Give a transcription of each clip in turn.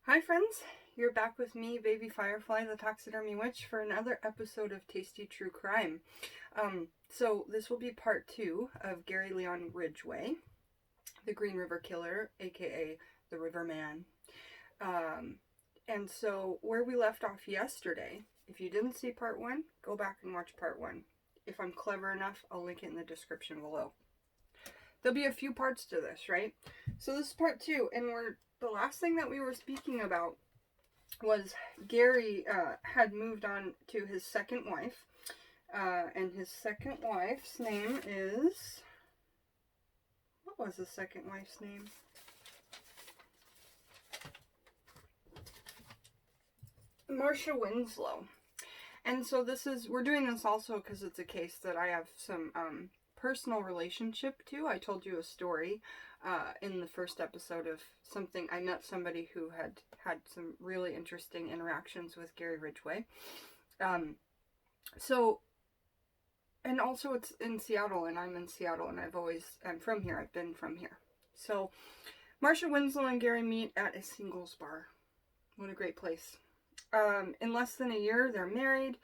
Hi friends, you're back with me, Baby Firefly, the Taxidermy Witch, for another episode of Tasty True Crime. So this will be part 2 of Gary Leon Ridgeway, the Green River Killer, aka the Riverman. And so where we left off yesterday, if you didn't see part 1, go back and watch part 1. If I'm clever enough, I'll link it in the description below. There'll be a few parts to this, right? So this is part 2, and the last thing that we were speaking about was Gary had moved on to his second wife, and his second wife's name is, what was his second wife's name? Marcia Winslow. And so we're doing this also because it's a case that I have some personal relationship to. I told you a story in the first episode of something. I met somebody who had some really interesting interactions with Gary Ridgeway. And also it's in Seattle, and I'm in Seattle, and I'm from here. I've been from here. So Marcia Winslow and Gary meet at a singles bar. What a great place. In less than a year, they're married.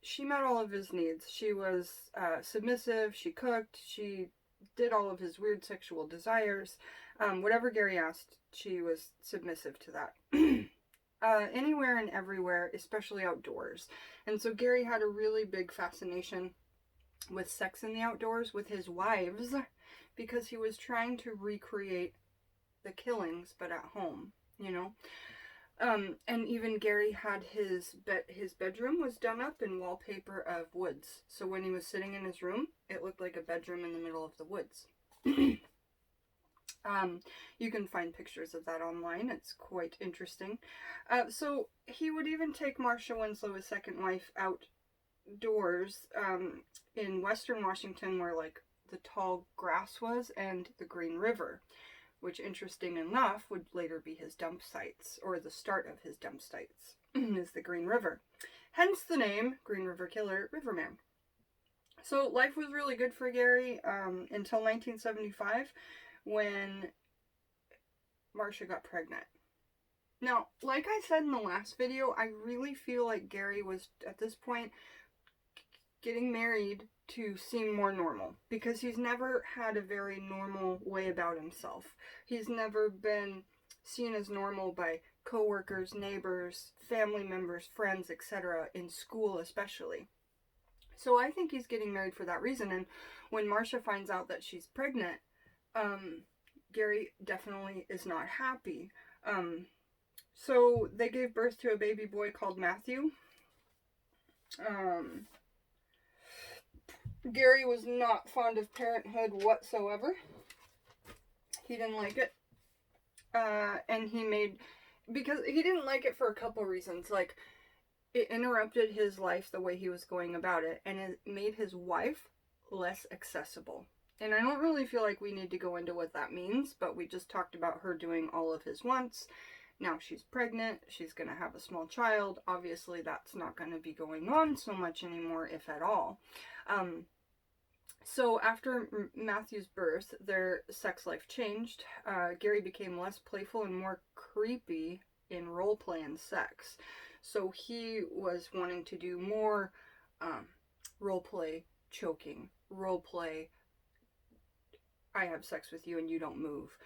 She met all of his needs. She was submissive, she cooked, she did all of his weird sexual desires. Whatever Gary asked, she was submissive to that. Anywhere and everywhere, especially outdoors. And so Gary had a really big fascination with sex in the outdoors with his wives, because he was trying to recreate the killings, but at home, you know. And even Gary had his bedroom was done up in wallpaper of woods. So when he was sitting in his room, it looked like a bedroom in the middle of the woods. You can find pictures of that online. It's quite interesting. So he would even take Marcia Winslow, his second wife, outdoors in western Washington, where like the tall grass was, and the Green River, which, interesting enough, would later be his dump sites, or the start of his dump sites, is the Green River. Hence the name, Green River Killer, Riverman. So life was really good for Gary until 1975, when Marcia got pregnant. Now, like I said in the last video, I really feel like Gary was, at this point, getting married to seem more normal, because he's never had a very normal way about himself. He's never been seen as normal by coworkers, neighbors, family members, friends, etc., in school especially. So I think he's getting married for that reason. And when Marcia finds out that she's pregnant, Gary definitely is not happy. So they gave birth to a baby boy called Matthew. Gary was not fond of parenthood whatsoever. He didn't like it. And because he didn't like it for a couple reasons. Like, it interrupted his life the way he was going about it, and it made his wife less accessible. And I don't really feel like we need to go into what that means, but we just talked about her doing all of his wants. Now she's pregnant, she's going to have a small child. Obviously that's not going to be going on so much anymore, if at all. So after Matthew's birth, their sex life changed. Gary became less playful and more creepy in roleplay and sex. So he was wanting to do more roleplay choking, roleplay I have sex with you and you don't move.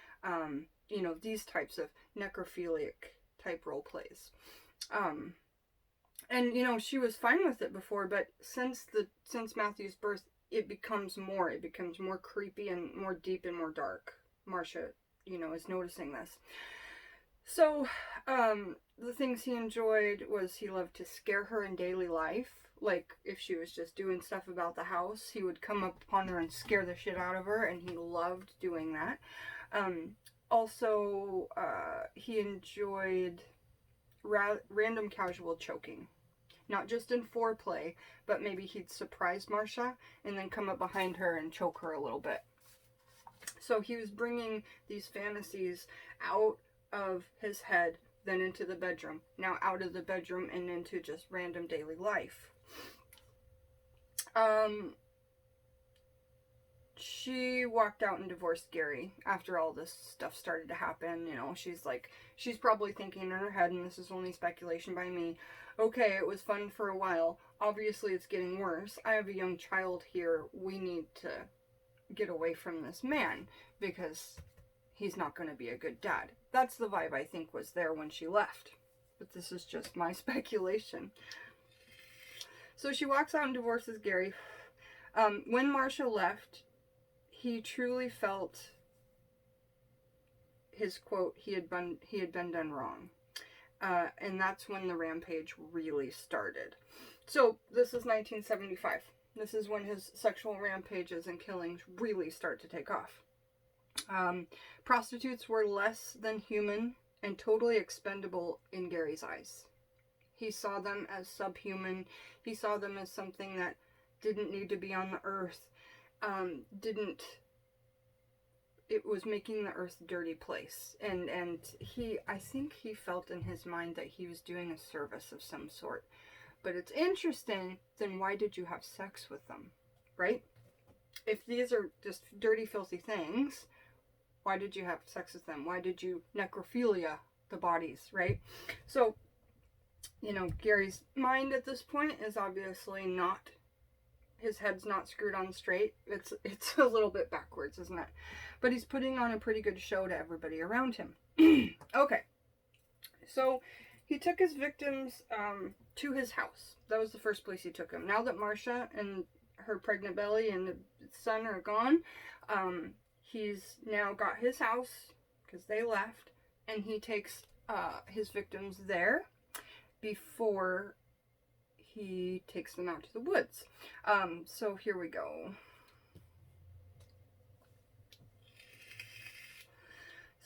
You know, these types of necrophilic type role plays. And you know, she was fine with it before, but since Matthew's birth, it becomes more creepy and more deep and more dark. Marcia, you know, is noticing this. So, the things he enjoyed was he loved to scare her in daily life. Like, if she was just doing stuff about the house, he would come up upon her and scare the shit out of her, and he loved doing that. Also, he enjoyed random casual choking. Not just in foreplay, but maybe he'd surprise Marcia and then come up behind her and choke her a little bit. So he was bringing these fantasies out of his head, then into the bedroom. Now out of the bedroom and into just random daily life. she walked out and divorced Gary after all this stuff started to happen. You know, she's probably thinking in her head, and this is only speculation by me, okay, it was fun for a while. Obviously, it's getting worse. I have a young child here. We need to get away from this man because he's not going to be a good dad. That's the vibe I think was there when she left. But this is just my speculation. So she walks out and divorces Gary. When Marcia left, he truly felt his quote, he had been done wrong. And that's when the rampage really started. So this is 1975. This is when his sexual rampages and killings really start to take off. Prostitutes were less than human and totally expendable in Gary's eyes. He saw them as subhuman. He saw them as something that didn't need to be on the earth. It was making the earth a dirty place. And I think he felt in his mind that he was doing a service of some sort. But it's interesting, then why did you have sex with them, right? If these are just dirty, filthy things, why did you have sex with them? Why did you necrophilia the bodies, right? So, you know, Gary's mind at this point is obviously not, his head's not screwed on straight. It's a little bit backwards, isn't it? But he's putting on a pretty good show to everybody around him. Okay. So he took his victims to his house. That was the first place he took them. Now that Marcia and her pregnant belly and the son are gone, he's now got his house because they left, and he takes his victims there before he takes them out to the woods. So here we go.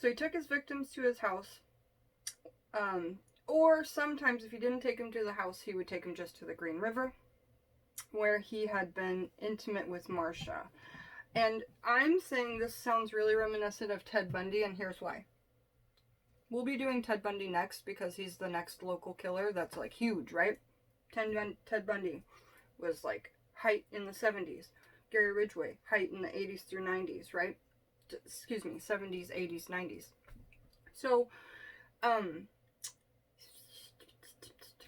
So he took his victims to his house. Or sometimes if he didn't take them to the house, he would take them just to the Green River, where he had been intimate with Marcia. And I'm saying this sounds really reminiscent of Ted Bundy, and here's why. We'll be doing Ted Bundy next because he's the next local killer that's like huge, right? Ted Bundy was like height in the 70s. Gary Ridgway, height in the 80s through 90s, right? Excuse me, 70s, 80s, 90s. So,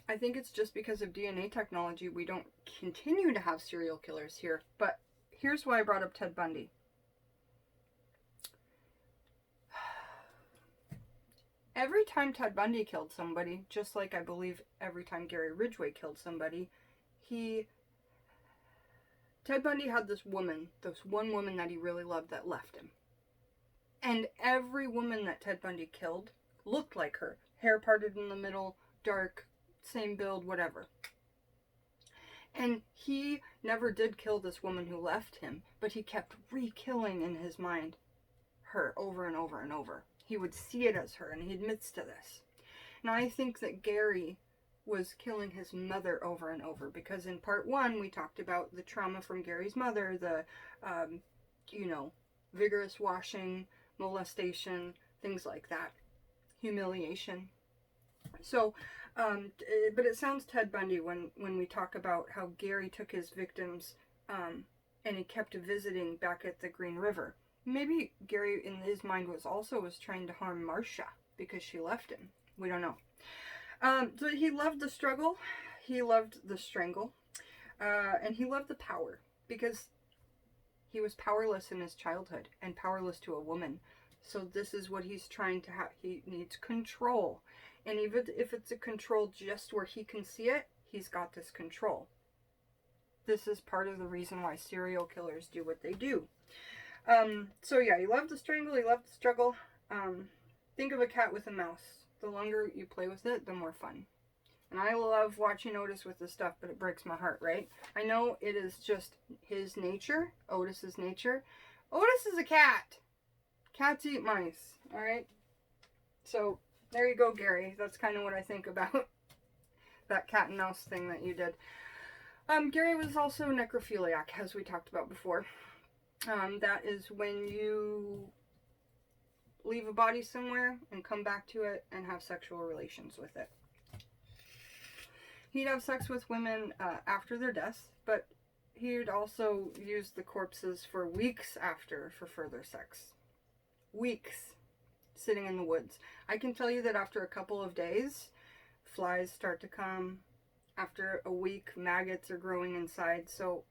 I think it's just because of DNA technology we don't continue to have serial killers here. But here's why I brought up Ted Bundy. Every time Ted Bundy killed somebody, just like I believe every time Gary Ridgway killed somebody, Ted Bundy had this one woman that he really loved that left him. And every woman that Ted Bundy killed looked like her. Hair parted in the middle, dark, same build, whatever. And he never did kill this woman who left him, but he kept re-killing in his mind her over and over and over. He would see it as her, and he admits to this. Now, I think that Gary was killing his mother over and over, because in part one, we talked about the trauma from Gary's mother, the, vigorous washing, molestation, things like that, humiliation. So, but it sounds Ted Bundy when we talk about how Gary took his victims, and he kept visiting back at the Green River. Maybe Gary, in his mind, was trying to harm Marcia because she left him. We don't know. So he loved the struggle, he loved the strangle, and he loved the power, because he was powerless in his childhood and powerless to a woman. So this is what he's trying to have. He needs control. And even if it's a control just where he can see it, he's got this control. This is part of the reason why serial killers do what they do. So yeah, he loved the strangle, he loved the struggle. Think of a cat with a mouse. The longer you play with it, the more fun. And I love watching Otis with this stuff, but it breaks my heart, right? I know it is just his nature, Otis's nature. Otis is a cat. Cats eat mice, alright? So, there you go, Gary. That's kind of what I think about that cat and mouse thing that you did. Gary was also necrophiliac, as we talked about before. That is when you leave a body somewhere and come back to it and have sexual relations with it. He'd have sex with women after their deaths, but He'd also use the corpses for weeks after for further sex. Weeks sitting in the woods. I can tell you that after a couple of days, flies start to come. After a week, maggots are growing inside. So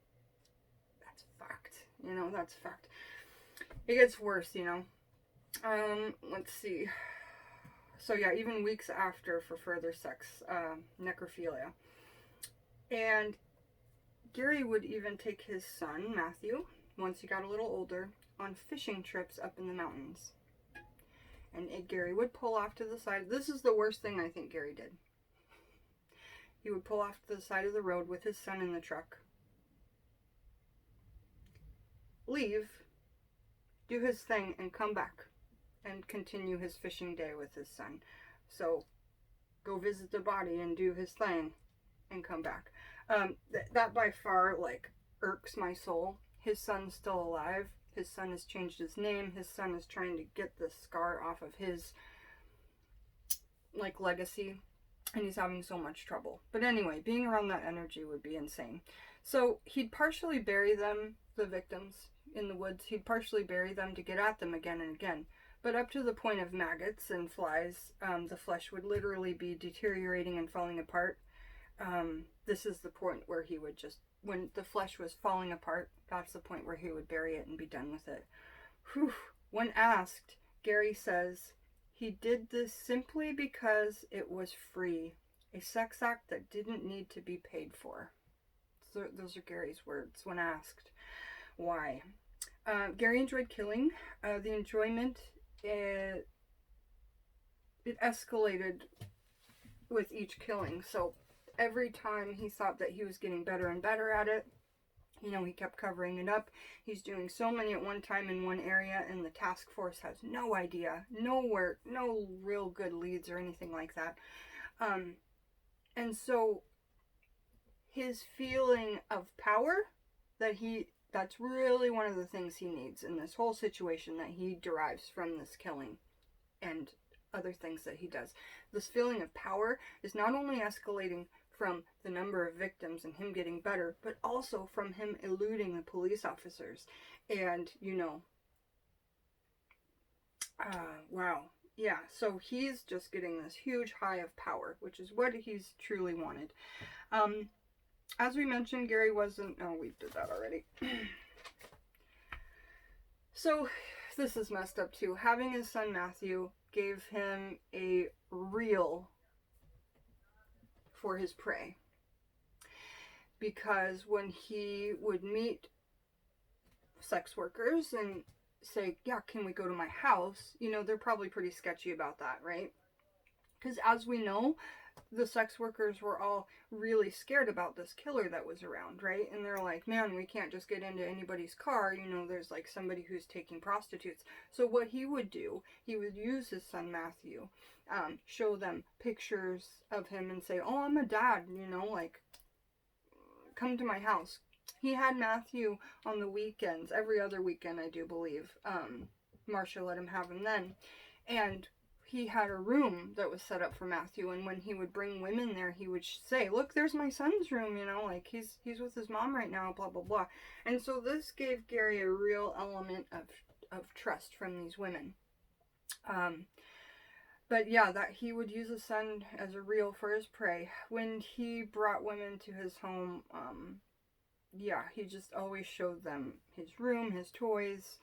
that's fact. You know, that's fact. It gets worse, you know. Let's see. So yeah, even weeks after for further sex, necrophilia. And Gary would even take his son, Matthew, once he got a little older, on fishing trips up in the mountains. And Gary would pull off to the side. This is the worst thing I think Gary did. He would pull off to the side of the road with his son in the truck. Leave, do his thing, and come back. And continue his fishing day with his son. So, go visit the body and do his thing. And come back. That by far, like, irks my soul. His son's still alive. His son has changed his name. His son is trying to get the scar off of his, like, legacy. And he's having so much trouble. But anyway, being around that energy would be insane. So he'd partially bury them, the victims, in the woods. He'd partially bury them to get at them again and again. But up to the point of maggots and flies, the flesh would literally be deteriorating and falling apart. This is the point where he would just, when the flesh was falling apart, that's the point where he would bury it and be done with it. Whew. When asked, Gary says, he did this simply because it was free. A sex act that didn't need to be paid for. So those are Gary's words when asked why. Gary enjoyed killing. The enjoyment, it escalated with each killing. So every time he thought that he was getting better and better at it, you know, he kept covering it up. He's doing so many at one time in one area, and the task force has no idea, no real good leads or anything like that. And so his feeling of power, that's really one of the things he needs in this whole situation that he derives from this killing and other things that he does. This feeling of power is not only escalating from the number of victims and him getting better, but also from him eluding the police officers. And, you know, wow. Yeah, so he's just getting this huge high of power, which is what he's truly wanted. As we mentioned, Gary wasn't... Oh, we did that already. So, this is messed up too. Having his son Matthew gave him a reel for his prey. Because when he would meet sex workers and say, yeah, can we go to my house? You know, they're probably pretty sketchy about that, right? Because as we know, the sex workers were all really scared about this killer that was around, right? And they're like, man, we can't just get into anybody's car. You know, there's like somebody who's taking prostitutes. So what he would do, he would use his son Matthew, show them pictures of him and say, oh, I'm a dad, you know, like, come to my house. He had Matthew on the weekends, every other weekend, I do believe. Marcia let him have him then. And he had a room that was set up for Matthew, and when he would bring women there, he would say, look, there's my son's room, you know, like, he's with his mom right now, blah, blah, blah. And so this gave Gary a real element of trust from these women. But yeah, that he would use his son as a reel for his prey. When he brought women to his home, yeah, he just always showed them his room, his toys,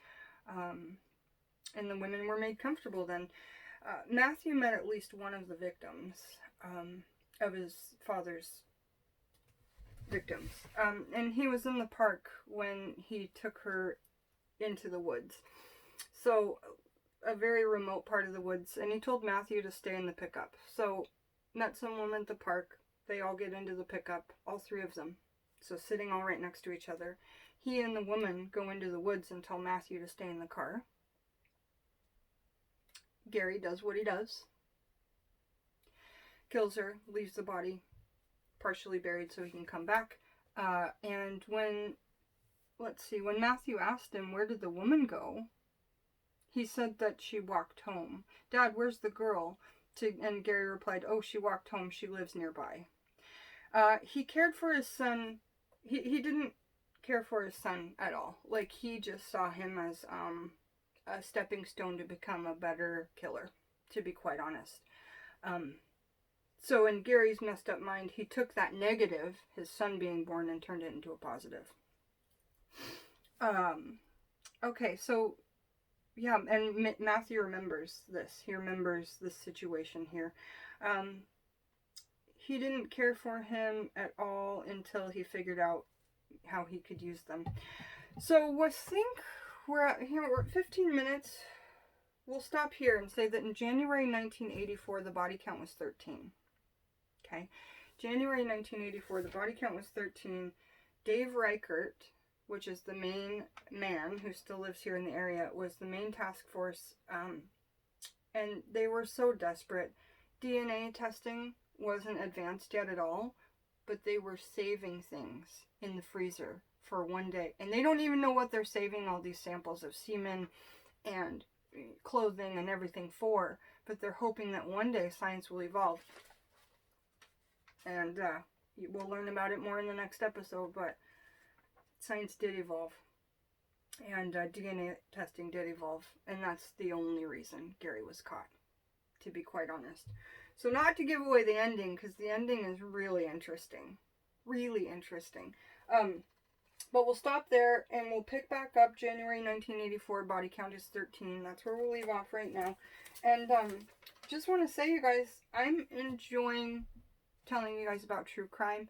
and the women were made comfortable then. Matthew met at least one of the victims, of his father's victims. And he was in the park when he took her into the woods. So, a very remote part of the woods. And he told Matthew to stay in the pickup. So, met some woman at the park. They all get into the pickup, all three of them. So, sitting all right next to each other. He and the woman go into the woods and tell Matthew to stay in the car. Gary does what he does. Kills her, leaves the body partially buried so he can come back. And when Matthew asked him, where did the woman go? He said that she walked home. Dad, where's the girl? And Gary replied, oh, she walked home. She lives nearby. He cared for his son. He didn't care for his son at all. Like, he just saw him as a stepping stone to become a better killer, to be quite honest. So in Gary's messed up mind, he took that negative, his son being born, and turned it into a positive. Okay, so yeah, and Matthew remembers this. He remembers this situation here. He didn't care for him at all until he figured out how he could use them. So I think we're at 15 minutes. We'll stop here and say that in January 1984, the body count was 13. Okay, January 1984, the body count was 13. Dave Reichert, which is the main man who still lives here in the area, was the main task force, and they were so desperate. DNA testing wasn't advanced yet at all, but they were saving things in the freezer for one day, and they don't even know what they're saving all these samples of semen and clothing and everything for, but they're hoping that one day science will evolve. And we'll learn about it more in the next episode, but science did evolve, and DNA testing did evolve, and that's the only reason Gary was caught, to be quite honest. So not to give away the ending, because the ending is really interesting. Really interesting. But we'll stop there, and we'll pick back up January 1984, body count is 13. That's where we'll leave off right now. And just want to say, you guys, I'm enjoying telling you guys about true crime,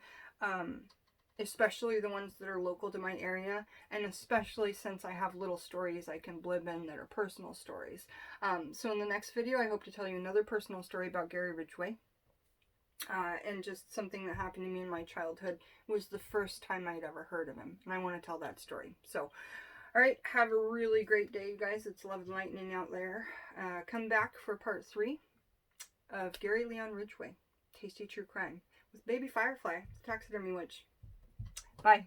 especially the ones that are local to my area, and especially since I have little stories I can blib in that are personal stories. So in the next video, I hope to tell you another personal story about Gary Ridgway, and just something that happened to me in my childhood. It was the first time I'd ever heard of him, and I want to tell that story. So, alright, have a really great day, you guys. It's love and lightning out there. Come back for part 3 of Gary Leon Ridgway, Tasty True Crime, with Baby Firefly, the taxidermy witch. Bye.